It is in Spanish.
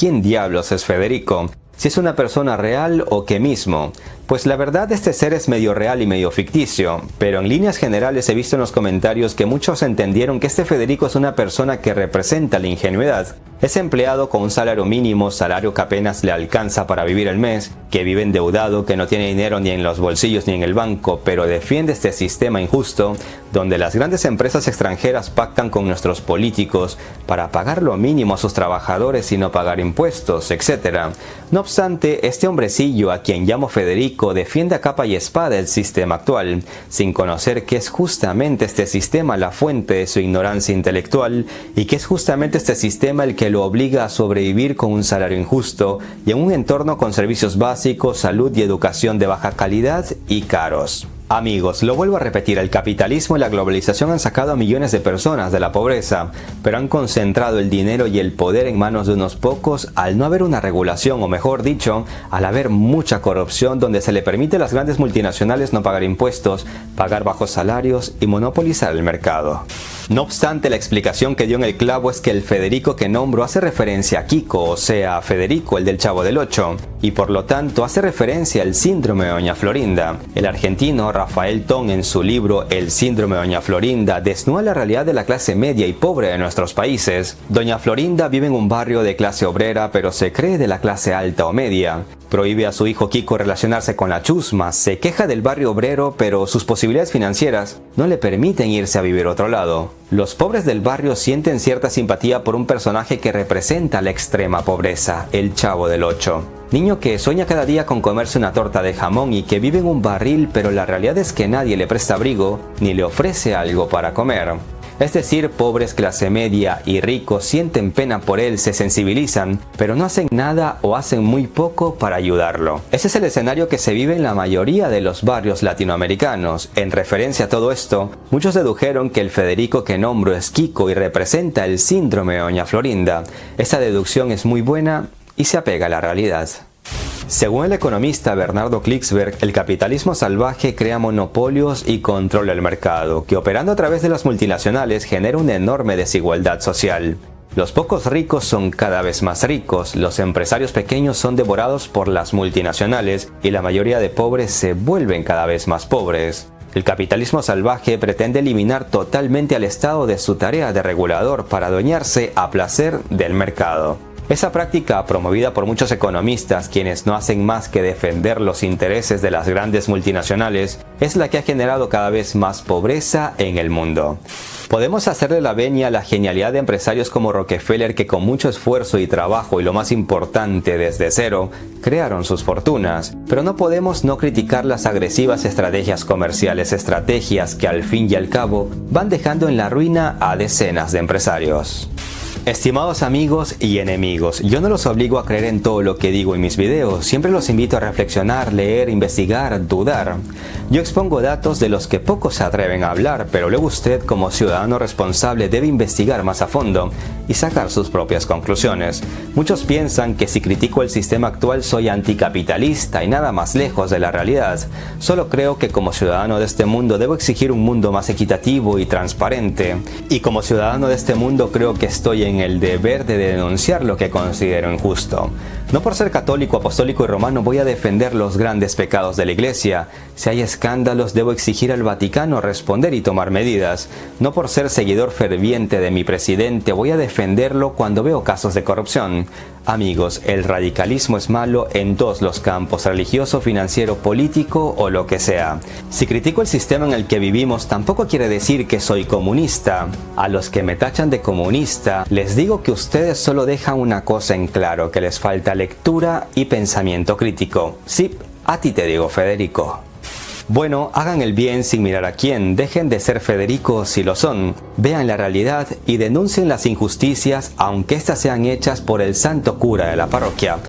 quién diablos es Federico, si es una persona real o qué mismo. Pues la verdad, este ser es medio real y medio ficticio, pero en líneas generales he visto en los comentarios que muchos entendieron que este Federico es una persona que representa la ingenuidad. Es empleado con un salario mínimo, salario que apenas le alcanza para vivir el mes, que vive endeudado, que no tiene dinero ni en los bolsillos ni en el banco, pero defiende este sistema injusto, donde las grandes empresas extranjeras pactan con nuestros políticos para pagar lo mínimo a sus trabajadores y no pagar impuestos, etc. No obstante, este hombrecillo, a quien llamo Federico, defiende a capa y espada el sistema actual, sin conocer que es justamente este sistema la fuente de su ignorancia intelectual y que es justamente este sistema el que lo obliga a sobrevivir con un salario injusto y en un entorno con servicios básicos, salud y educación de baja calidad y caros. Amigos, lo vuelvo a repetir, el capitalismo y la globalización han sacado a millones de personas de la pobreza, pero han concentrado el dinero y el poder en manos de unos pocos al no haber una regulación, o mejor dicho, al haber mucha corrupción donde se le permite a las grandes multinacionales no pagar impuestos, pagar bajos salarios y monopolizar el mercado. No obstante, la explicación que dio en el clavo es que el Federico que nombro hace referencia a Kiko, o sea, Federico, el del Chavo del Ocho, y por lo tanto hace referencia al síndrome de Doña Florinda. El argentino Rafael Ton, en su libro El síndrome de Doña Florinda, desnuda la realidad de la clase media y pobre de nuestros países. Doña Florinda vive en un barrio de clase obrera, pero se cree de la clase alta o media. Prohíbe a su hijo Kiko relacionarse con la chusma, se queja del barrio obrero, pero sus posibilidades financieras no le permiten irse a vivir a otro lado. Los pobres del barrio sienten cierta simpatía por un personaje que representa la extrema pobreza, el Chavo del Ocho. Niño que sueña cada día con comerse una torta de jamón y que vive en un barril, pero la realidad es que nadie le presta abrigo ni le ofrece algo para comer. Es decir, pobres, clase media y ricos sienten pena por él, se sensibilizan, pero no hacen nada o hacen muy poco para ayudarlo. Ese es el escenario que se vive en la mayoría de los barrios latinoamericanos. En referencia a todo esto, muchos dedujeron que el Federico que nombro es Kiko y representa el síndrome de Doña Florinda. Esta deducción es muy buena y se apega a la realidad. Según el economista Bernardo Klicksberg, el capitalismo salvaje crea monopolios y controla el mercado, que operando a través de las multinacionales genera una enorme desigualdad social. Los pocos ricos son cada vez más ricos, los empresarios pequeños son devorados por las multinacionales y la mayoría de pobres se vuelven cada vez más pobres. El capitalismo salvaje pretende eliminar totalmente al Estado de su tarea de regulador para adueñarse a placer del mercado. Esa práctica, promovida por muchos economistas, quienes no hacen más que defender los intereses de las grandes multinacionales, es la que ha generado cada vez más pobreza en el mundo. Podemos hacerle la venia a la genialidad de empresarios como Rockefeller, que con mucho esfuerzo y trabajo, y lo más importante, desde cero, crearon sus fortunas, pero no podemos no criticar las agresivas estrategias comerciales, estrategias que al fin y al cabo van dejando en la ruina a decenas de empresarios. Estimados amigos y enemigos, yo no los obligo a creer en todo lo que digo en mis videos, siempre los invito a reflexionar, leer, investigar, dudar. Yo expongo datos de los que pocos se atreven a hablar, pero luego usted como ciudadano responsable debe investigar más a fondo y sacar sus propias conclusiones. Muchos piensan que si critico el sistema actual soy anticapitalista y nada más lejos de la realidad. Solo creo que como ciudadano de este mundo debo exigir un mundo más equitativo y transparente. Y como ciudadano de este mundo creo que estoy en el deber de denunciar lo que considero injusto. No por ser católico, apostólico y romano voy a defender los grandes pecados de la Iglesia. Si hay escándalos debo exigir al Vaticano responder y tomar medidas. No por ser seguidor ferviente de mi presidente voy a defenderlo cuando veo casos de corrupción. Amigos, el radicalismo es malo en todos los campos, religioso, financiero, político o lo que sea. Si critico el sistema en el que vivimos, tampoco quiere decir que soy comunista. A los que me tachan de comunista, les digo que ustedes solo dejan una cosa en claro, que les falta lectura y pensamiento crítico. Sí, a ti te digo, Federico. Bueno, hagan el bien sin mirar a quién, dejen de ser Federico si lo son, vean la realidad y denuncien las injusticias aunque éstas sean hechas por el santo cura de la parroquia.